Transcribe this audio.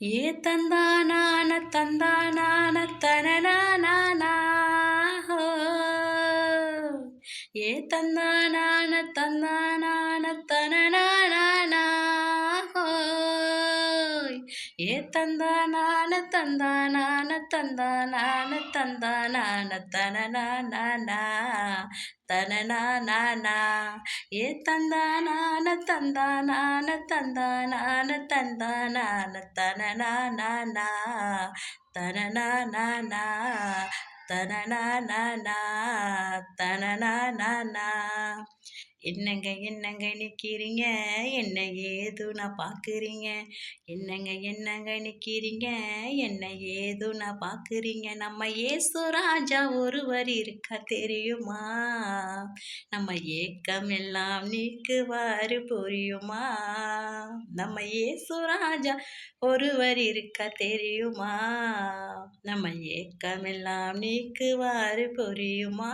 ஏ தந்தானான தந்தானான தனனானா ஹோ. ஏ தந்தானான தந்தானான தனனானா ஹோய். ஏ தந்தானான தந்தானான தந்தானான தந்தானான தனனானா தனனானா. ஏ தந்தானான தந்தானான தந்தானான தந்தானான தனனானா தனனானா தனனானா தனனானா. என்னங்க என்னங்க நிற்கிறீங்க, என்ன ஏதுனா பார்க்குறீங்க. என்னங்க நிற்கிறீங்க, என்ன ஏதுனா பார்க்குறீங்க. நம்ம இயேசு ராஜா ஒருவர் இருக்க தெரியுமா. நம்ம ஏக்கம் எல்லாம் நீக்குவாரு புரியுமா. நம்ம இயேசு ராஜா ஒருவர் இருக்க தெரியுமா. நம்ம ஏக்கம் எல்லாம் நீக்குவாரு புரியுமா.